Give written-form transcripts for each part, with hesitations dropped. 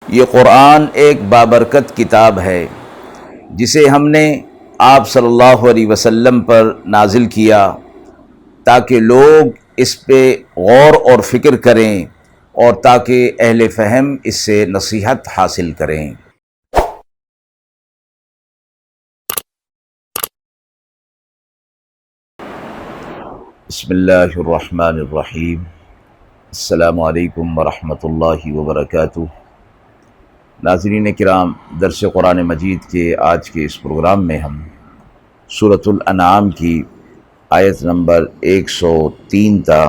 یہ قرآن ایک بابرکت کتاب ہے جسے ہم نے آپ صلی اللہ علیہ وسلم پر نازل کیا تاکہ لوگ اس پہ غور اور فکر کریں اور تاکہ اہل فہم اس سے نصیحت حاصل کریں۔ بسم اللہ الرحمن الرحیم۔ السلام علیکم ورحمۃ اللہ وبرکاتہ۔ ناظرین کرام، درس قرآن مجید کے آج کے اس پروگرام میں ہم سورۃ الانعام کی آیت نمبر 103 تا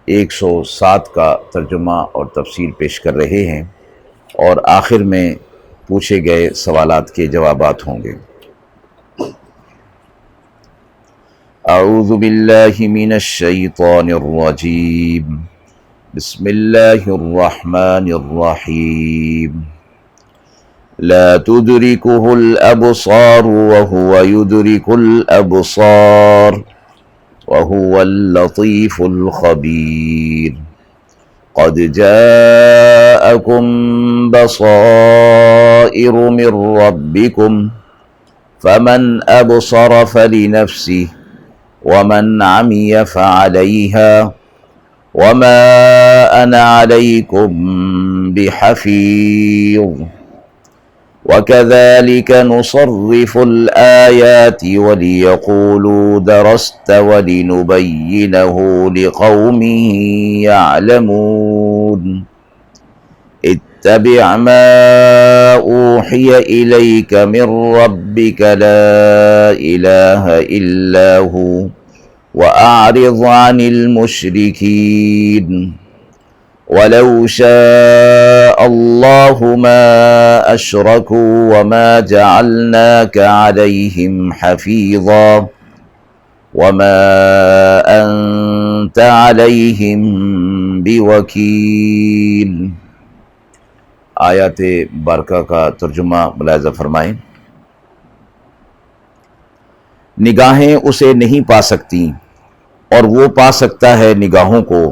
107 کا ترجمہ اور تفسیر پیش کر رہے ہیں، اور آخر میں پوچھے گئے سوالات کے جوابات ہوں گے۔ اعوذ باللہ من الشیطان الرجیم، بسم اللہ الرحمن الرحیم۔ لا تدركه الأبصار وهو يدرك الأبصار وهو اللطيف الخبير۔ قد جاءكم بصائر من ربكم فمن أبصر فلنفسه ومن عمي فعليها وما أنا عليكم بحفيظ۔ وَكَذَلِكَ نُصَرِّفُ الْآيَاتِ وَلِيَقُولُوا دَرَسْتَ وَلِنُبَيِّنَهُ لِقَوْمٍ يَعْلَمُونَ۔ اتَّبِعْ مَا أُوحِيَ إِلَيْكَ مِن رَّبِّكَ لَا إِلَٰهَ إِلَّا هُوَ وَأَعْرِضْ عَنِ الْمُشْرِكِينَ۔ وَلَوْ شَاءَ اللَّهُ مَا أَشْرَكُوا وَمَا جَعَلْنَاكَ عَلَيْهِمْ حَفِيظًا وَمَا أَنْتَ عَلَيْهِمْ بِوَكِيلٍ۔ آیات بارکہ کا ترجمہ ملاحظہ فرمائیں۔ نگاہیں اسے نہیں پا سکتی اور وہ پا سکتا ہے نگاہوں کو،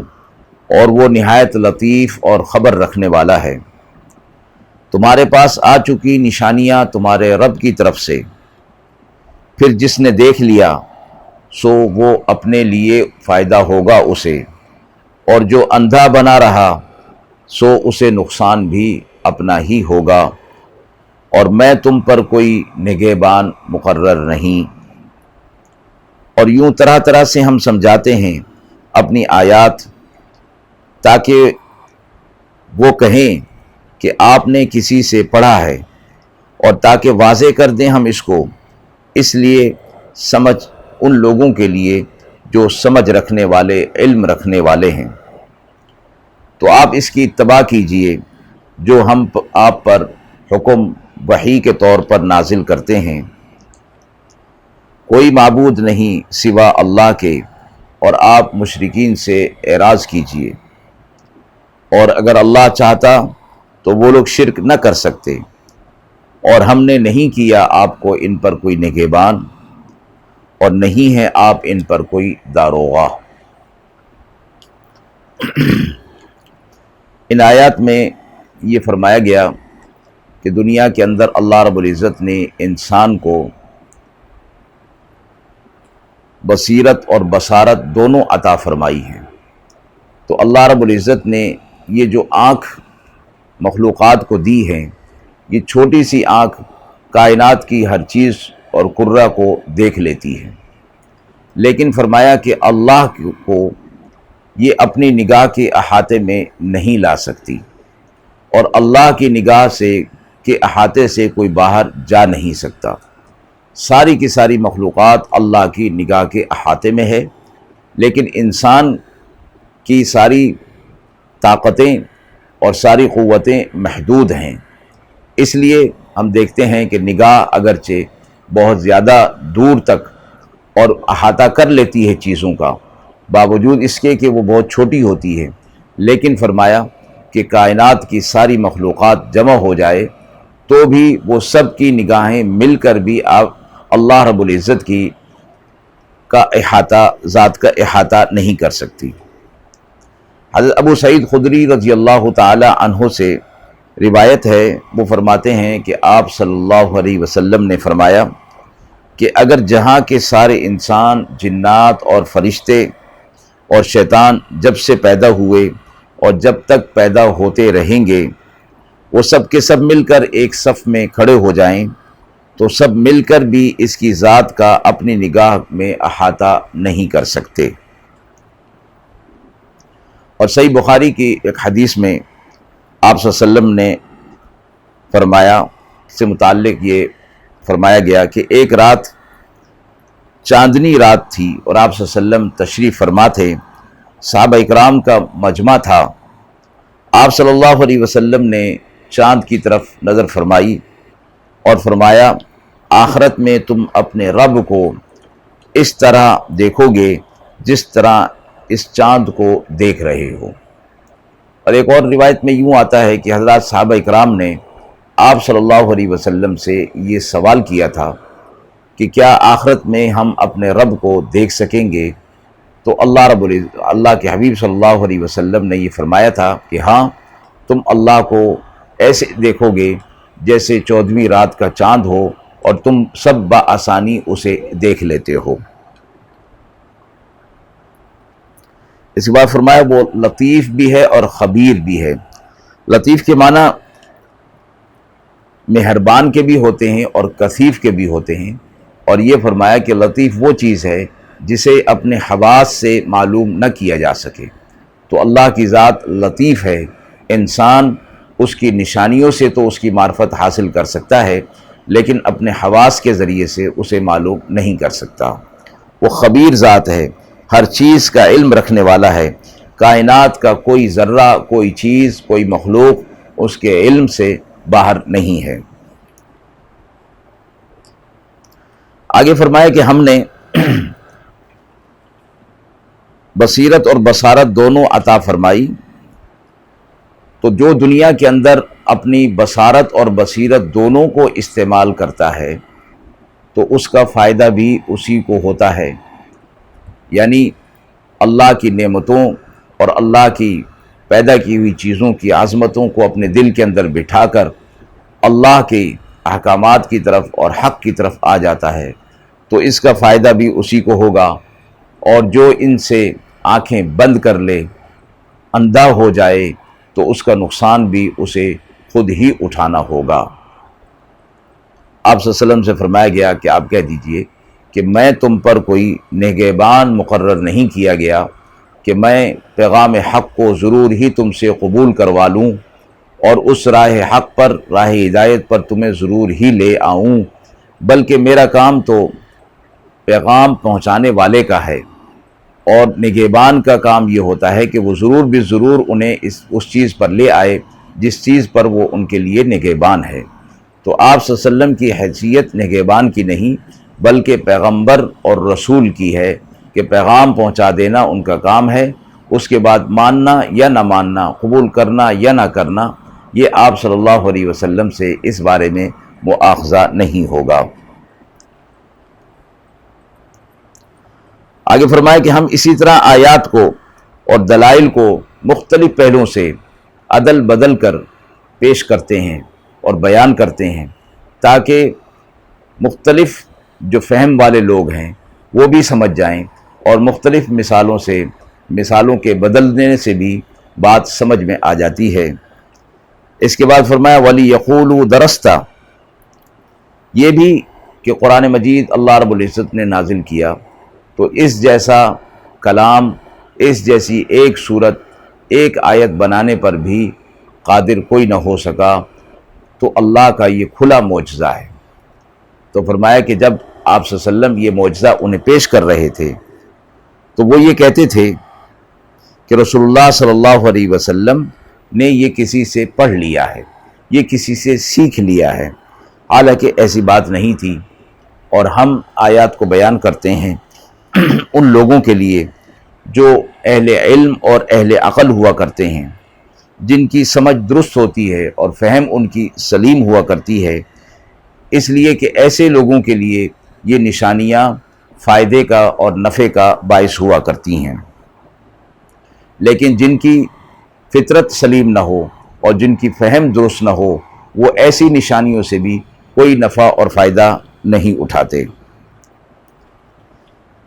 اور وہ نہایت لطیف اور خبر رکھنے والا ہے۔ تمہارے پاس آ چکی نشانیاں تمہارے رب کی طرف سے، پھر جس نے دیکھ لیا سو وہ اپنے لیے فائدہ ہوگا اسے، اور جو اندھا بنا رہا سو اسے نقصان بھی اپنا ہی ہوگا، اور میں تم پر کوئی نگہبان مقرر نہیں۔ اور یوں طرح طرح سے ہم سمجھاتے ہیں اپنی آیات تاکہ وہ کہیں کہ آپ نے کسی سے پڑھا ہے، اور تاکہ واضح کر دیں ہم اس کو، اس لیے سمجھ ان لوگوں کے لیے جو سمجھ رکھنے والے، علم رکھنے والے ہیں۔ تو آپ اس کی اتباع کیجئے جو ہم آپ پر حکم وحی کے طور پر نازل کرتے ہیں۔ کوئی معبود نہیں سوا اللہ کے، اور آپ مشرکین سے اعراض کیجئے، اور اگر اللہ چاہتا تو وہ لوگ شرک نہ کر سکتے، اور ہم نے نہیں کیا آپ کو ان پر کوئی نگہبان، اور نہیں ہے آپ ان پر کوئی داروغہ۔ ان آیات میں یہ فرمایا گیا کہ دنیا کے اندر اللہ رب العزت نے انسان کو بصیرت اور بصارت دونوں عطا فرمائی ہے۔ تو اللہ رب العزت نے یہ جو آنکھ مخلوقات کو دی ہے، یہ چھوٹی سی آنکھ کائنات کی ہر چیز اور کرہ کو دیکھ لیتی ہے، لیکن فرمایا کہ اللہ کو یہ اپنی نگاہ کے احاطے میں نہیں لا سکتی، اور اللہ کی نگاہ سے کے احاطے سے کوئی باہر جا نہیں سکتا۔ ساری کی ساری مخلوقات اللہ کی نگاہ کے احاطے میں ہے، لیکن انسان کی ساری طاقتیں اور ساری قوتیں محدود ہیں۔ اس لیے ہم دیکھتے ہیں کہ نگاہ اگرچہ بہت زیادہ دور تک اور احاطہ کر لیتی ہے چیزوں کا، باوجود اس کے کہ وہ بہت چھوٹی ہوتی ہے، لیکن فرمایا کہ کائنات کی ساری مخلوقات جمع ہو جائے تو بھی وہ سب کی نگاہیں مل کر بھی اللہ رب العزت کی کا احاطہ، ذات کا احاطہ نہیں کر سکتی۔ حضرت ابو سعید خدری رضی اللہ تعالی عنہ سے روایت ہے، وہ فرماتے ہیں کہ آپ صلی اللہ علیہ وسلم نے فرمایا کہ اگر جہاں کے سارے انسان، جنات اور فرشتے اور شیطان جب سے پیدا ہوئے اور جب تک پیدا ہوتے رہیں گے، وہ سب کے سب مل کر ایک صف میں کھڑے ہو جائیں تو سب مل کر بھی اس کی ذات کا اپنی نگاہ میں احاطہ نہیں کر سکتے۔ اور صحیح بخاری کی ایک حدیث میں آپ صلی اللہ علیہ وسلم نے فرمایا، اس سے متعلق یہ فرمایا گیا کہ ایک رات چاندنی رات تھی اور آپ صلی اللہ علیہ وسلم تشریف فرما تھے، صحابہ اکرام کا مجمع تھا۔ آپ صلی اللہ علیہ وسلم نے چاند کی طرف نظر فرمائی اور فرمایا، آخرت میں تم اپنے رب کو اس طرح دیکھو گے جس طرح اس چاند کو دیکھ رہے ہو۔ اور ایک اور روایت میں یوں آتا ہے کہ حضرات صحابہ اکرام نے آپ صلی اللہ علیہ وسلم سے یہ سوال کیا تھا کہ کیا آخرت میں ہم اپنے رب کو دیکھ سکیں گے؟ تو اللہ کے حبیب صلی اللہ علیہ وسلم نے یہ فرمایا تھا کہ ہاں، تم اللہ کو ایسے دیکھو گے جیسے 14ویں رات کا چاند ہو اور تم سب بآسانی اسے دیکھ لیتے ہو۔ اس کے بعد فرمایا وہ لطیف بھی ہے اور خبیر بھی ہے۔ لطیف کے معنی مہربان کے بھی ہوتے ہیں اور کثیف کے بھی ہوتے ہیں، اور یہ فرمایا کہ لطیف وہ چیز ہے جسے اپنے حواس سے معلوم نہ کیا جا سکے۔ تو اللہ کی ذات لطیف ہے، انسان اس کی نشانیوں سے تو اس کی معرفت حاصل کر سکتا ہے لیکن اپنے حواس کے ذریعے سے اسے معلوم نہیں کر سکتا۔ وہ خبیر ذات ہے، ہر چیز کا علم رکھنے والا ہے، کائنات کا کوئی ذرہ، کوئی چیز، کوئی مخلوق اس کے علم سے باہر نہیں ہے۔ آگے فرمایا کہ ہم نے بصیرت اور بصارت دونوں عطا فرمائی، تو جو دنیا کے اندر اپنی بصارت اور بصیرت دونوں کو استعمال کرتا ہے تو اس کا فائدہ بھی اسی کو ہوتا ہے، یعنی اللہ کی نعمتوں اور اللہ کی پیدا کی ہوئی چیزوں کی عظمتوں کو اپنے دل کے اندر بٹھا کر اللہ کے احکامات کی طرف اور حق کی طرف آ جاتا ہے تو اس کا فائدہ بھی اسی کو ہوگا، اور جو ان سے آنکھیں بند کر لے، اندھا ہو جائے، تو اس کا نقصان بھی اسے خود ہی اٹھانا ہوگا۔ آپ صلی اللہ علیہ وسلم سے فرمایا گیا کہ آپ کہہ دیجئے کہ میں تم پر کوئی نگہبان مقرر نہیں کیا گیا کہ میں پیغام حق کو ضرور ہی تم سے قبول کروا لوں اور اس راہ حق پر، راہ ہدایت پر تمہیں ضرور ہی لے آؤں، بلکہ میرا کام تو پیغام پہنچانے والے کا ہے، اور نگہبان کا کام یہ ہوتا ہے کہ وہ ضرور بھی ضرور انہیں اس چیز پر لے آئے جس چیز پر وہ ان کے لیے نگہبان ہے۔ تو آپ صلی اللہ علیہ وسلم کی حیثیت نگہبان کی نہیں بلکہ پیغمبر اور رسول کی ہے کہ پیغام پہنچا دینا ان کا کام ہے، اس کے بعد ماننا یا نہ ماننا، قبول کرنا یا نہ کرنا، یہ آپ صلی اللہ علیہ وسلم سے اس بارے میں مؤاخذہ نہیں ہوگا۔ آگے فرمایا کہ ہم اسی طرح آیات کو اور دلائل کو مختلف پہلوؤں سے عدل بدل کر پیش کرتے ہیں اور بیان کرتے ہیں تاکہ مختلف جو فہم والے لوگ ہیں وہ بھی سمجھ جائیں، اور مختلف مثالوں کے بدلنے سے بھی بات سمجھ میں آ جاتی ہے۔ اس کے بعد فرمایا وَلِيَقُولُوا دَرَسْتَ، یہ بھی کہ قرآن مجید اللہ رب العزت نے نازل کیا تو اس جیسا کلام، اس جیسی ایک صورت، ایک آیت بنانے پر بھی قادر کوئی نہ ہو سکا، تو اللہ کا یہ کھلا معجزہ ہے۔ تو فرمایا کہ جب آپ صلی اللہ علیہ وسلم یہ معجزہ انہیں پیش کر رہے تھے تو وہ یہ کہتے تھے کہ رسول اللہ صلی اللہ علیہ وسلم نے یہ کسی سے پڑھ لیا ہے، یہ کسی سے سیکھ لیا ہے، حالانکہ ایسی بات نہیں تھی۔ اور ہم آیات کو بیان کرتے ہیں ان لوگوں کے لیے جو اہل علم اور اہل عقل ہوا کرتے ہیں، جن کی سمجھ درست ہوتی ہے اور فہم ان کی سلیم ہوا کرتی ہے، اس لیے کہ ایسے لوگوں کے لیے یہ نشانیاں فائدے کا اور نفع کا باعث ہوا کرتی ہیں۔ لیکن جن کی فطرت سلیم نہ ہو، اور جن کی فہم درست نہ ہو وہ ایسی نشانیوں سے بھی کوئی نفع اور فائدہ نہیں اٹھاتے۔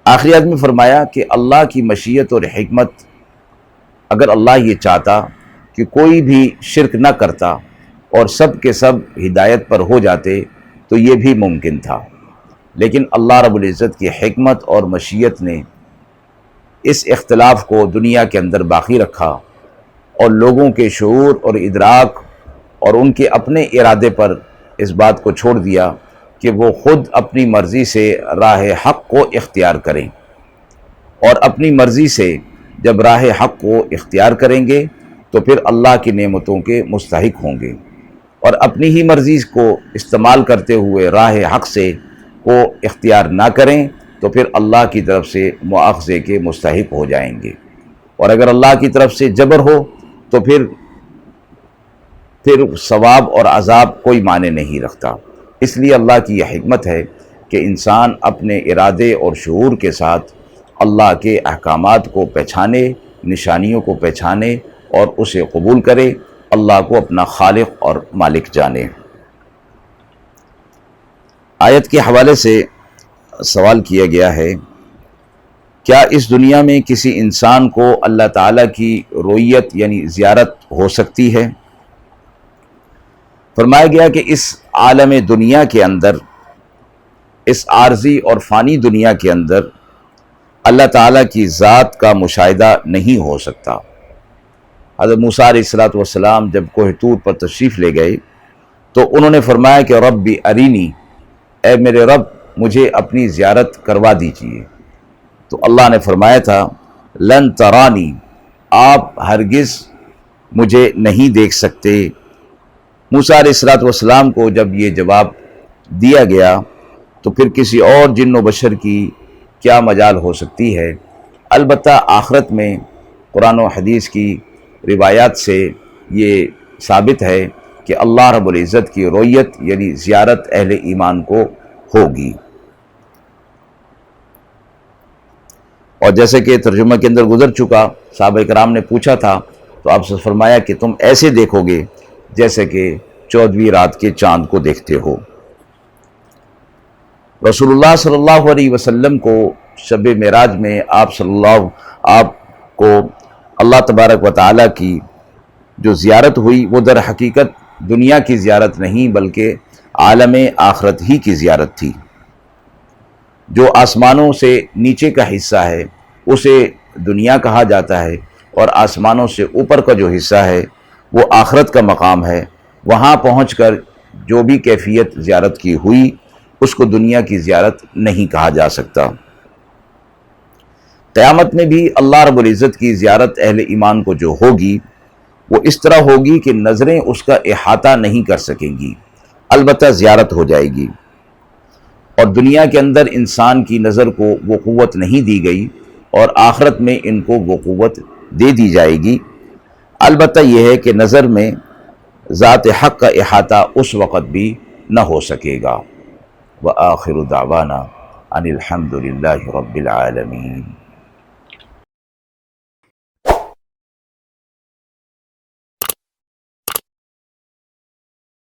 آخری آیت میں فرمایا کہ اللہ کی مشیت اور حکمت، اگر اللہ یہ چاہتا کہ کوئی بھی شرک نہ کرتا اور سب کے سب ہدایت پر ہو جاتے تو یہ بھی ممکن تھا، لیکن اللہ رب العزت کی حکمت اور مشیت نے اس اختلاف کو دنیا کے اندر باقی رکھا اور لوگوں کے شعور اور ادراک اور ان کے اپنے ارادے پر اس بات کو چھوڑ دیا کہ وہ خود اپنی مرضی سے راہ حق کو اختیار کریں، اور اپنی مرضی سے جب راہ حق کو اختیار کریں گے تو پھر اللہ کی نعمتوں کے مستحق ہوں گے، اور اپنی ہی مرضی کو استعمال کرتے ہوئے راہ حق سے کو اختیار نہ کریں تو پھر اللہ کی طرف سے مواخذے کے مستحق ہو جائیں گے، اور اگر اللہ کی طرف سے جبر ہو تو پھر ثواب اور عذاب کوئی معنی نہیں رکھتا۔ اس لیے اللہ کی یہ حکمت ہے کہ انسان اپنے ارادے اور شعور کے ساتھ اللہ کے احکامات کو پہچانے، نشانیوں کو پہچانے اور اسے قبول کرے، اللہ کو اپنا خالق اور مالک جانے۔ آیت کے حوالے سے سوال کیا گیا ہے، کیا اس دنیا میں کسی انسان کو اللہ تعالیٰ کی رؤیت یعنی زیارت ہو سکتی ہے؟ فرمایا گیا کہ اس عالم دنیا کے اندر، اس عارضی اور فانی دنیا کے اندر اللہ تعالیٰ کی ذات کا مشاہدہ نہیں ہو سکتا۔ حضرت موسیٰ علیہ السلام جب کوہ طور پر تشریف لے گئے تو انہوں نے فرمایا کہ ربی ارینی، اے میرے رب مجھے اپنی زیارت کروا دیجیے، تو اللہ نے فرمایا تھا لن ترانی، آپ ہرگز مجھے نہیں دیکھ سکتے۔ موسیٰ علیہ السلام کو جب یہ جواب دیا گیا تو پھر کسی اور جن و بشر کی کیا مجال ہو سکتی ہے؟ البتہ آخرت میں قرآن و حدیث کی روایات سے یہ ثابت ہے کہ اللہ رب العزت کی رؤیت یعنی زیارت اہل ایمان کو ہوگی، اور جیسے کہ ترجمہ کے اندر گزر چکا، صحابہ کرام نے پوچھا تھا تو آپ سے فرمایا کہ تم ایسے دیکھو گے جیسے کہ 14ویں رات کے چاند کو دیکھتے ہو۔ رسول اللہ صلی اللہ علیہ وسلم کو شب معراج میں آپ کو اللہ تبارک و تعالیٰ کی جو زیارت ہوئی وہ در حقیقت دنیا کی زیارت نہیں بلکہ عالم آخرت ہی کی زیارت تھی۔ جو آسمانوں سے نیچے کا حصہ ہے اسے دنیا کہا جاتا ہے، اور آسمانوں سے اوپر کا جو حصہ ہے وہ آخرت کا مقام ہے۔ وہاں پہنچ کر جو بھی کیفیت زیارت کی ہوئی اس کو دنیا کی زیارت نہیں کہا جا سکتا۔ قیامت میں بھی اللہ رب العزت کی زیارت اہل ایمان کو جو ہوگی وہ اس طرح ہوگی کہ نظریں اس کا احاطہ نہیں کر سکیں گی، البتہ زیارت ہو جائے گی، اور دنیا کے اندر انسان کی نظر کو وہ قوت نہیں دی گئی اور آخرت میں ان کو وہ قوت دے دی جائے گی۔ البتہ یہ ہے کہ نظر میں ذات حق کا احاطہ اس وقت بھی نہ ہو سکے گا۔ وآخر دعوانا ان الحمد للہ رب العالمین۔